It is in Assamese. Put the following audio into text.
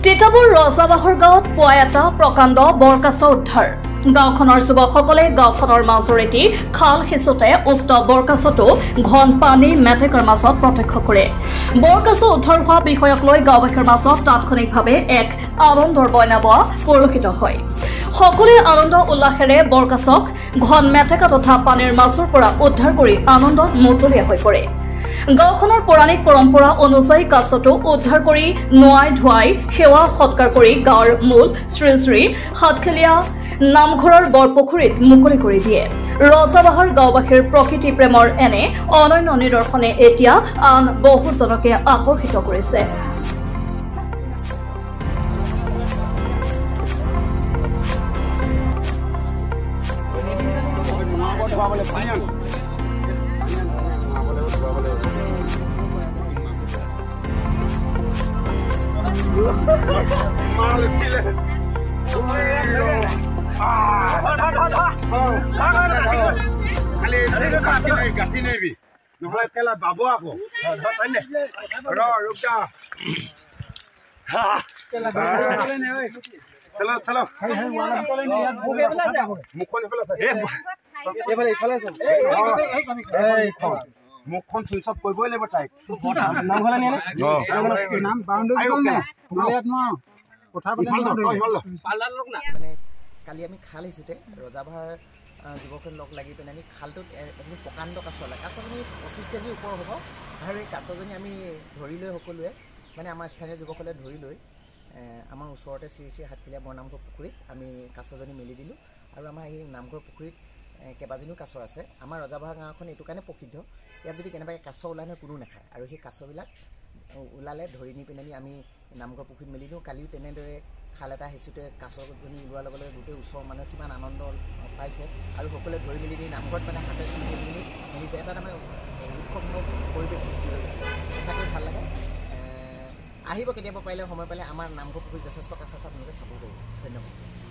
তিতাবৰ ৰজাবাহৰ গাঁৱত পুৱা এটা প্ৰকাণ্ড বৰকাছ উদ্ধাৰ। গাঁওখনৰ যুৱকসকলে গাঁওখনৰ মাজৰেদি খাল সিঁচোতে উক্ত বৰকাছটো ঘন পানী মেটেকাৰ মাজত প্ৰত্যক্ষ কৰে। বৰকাছ উদ্ধাৰ হোৱা বিষয়ক লৈ গাঁওবাসীৰ মাজত তাৎক্ষণিকভাৱে এক আনন্দৰ বইনাবোৱা পৰিলক্ষিত হয়। সকলোৱে আনন্দ উল্লাসেৰে বৰকাছক ঘন মেটেকা তথা পানীৰ মাজৰ পৰা উদ্ধাৰ কৰি আনন্দত মতলীয়া হৈ পৰে। গাঁওখনৰ পৌৰাণিক পৰম্পৰা অনুযায়ী কাছটো উদ্ধাৰ কৰি নোৱাই ধুৱাই সেৱা সৎকাৰ কৰি গাঁৱৰ মূল শ্ৰী শ্ৰী সাতখেলীয়া নামঘৰৰ বৰপুখুৰীত মুকলি কৰি দিয়ে। ৰজাবাহাৰ গাঁওবাসীৰ প্ৰকৃতি প্ৰেমৰ এনে অনন্য নিদৰ্শনে এতিয়া আন বহুজনকে আকৰ্ষিত কৰিছে। গাছি নেবি নহলে কেলা বাবু আকৌ চলো চলো মুখখন মুখখন চুইচ অফ কৰিবই লাগিব তাইক। মানে কালি আমি খাল সিঁচোতে ৰজাভাৰ যুৱকে লগ লাগি পেলাই আমি খালটোত এখন প্ৰকাণ্ড কাছ ওলায়। কাছজনী 25 কেজি ওপৰ হ'ব আৰু এই কাছজনী আমি ধৰি লৈ সকলোৱে মানে আমাৰ স্থানীয় যুৱকসকলে ধৰি লৈ আমাৰ ওচৰতে শ্ৰী শ্ৰী সাতখেলীয়া বৰনামঘৰ পুখুৰীত আমি কাছজনী মেলি দিলোঁ। আৰু আমাৰ এই নামঘৰ পুখুৰীত কেইবাজনীও কাছ আছে। আমাৰ ৰজাভাৰ গাঁওখন এইটো কাৰণে প্ৰসিদ্ধ, ইয়াত যদি কেনেবাকৈ কাছ ওলাই নহয় কোনো নাখায়। আৰু সেই কাছবিলাক ওলালে ধৰি নি পিনে আমি নামঘৰ পুখুৰীত মেলি দিওঁ। কালিও তেনেদৰে খাল এটা সিঁচোতে কাছজনী ওলোৱাৰ লগে লগে গোটেই ওচৰৰ মানুহে কিমান আনন্দ পাইছে আৰু সকলোৱে ধৰি মেলি দি নামঘৰত মানে হাতে চুই মেলি মিলিছে। এটা তাৰমানে উৎসৱমূলক পৰিৱেশ সৃষ্টি হৈ গৈছে, সঁচাকৈ ভাল লাগে। আহিব কেতিয়াবা পাৰিলে সময় পালে আমাৰ নামঘৰ পুখুৰীত যথেষ্ট কাছ আছে, আপোনালোকে চাব পাৰিব। ধন্যবাদ।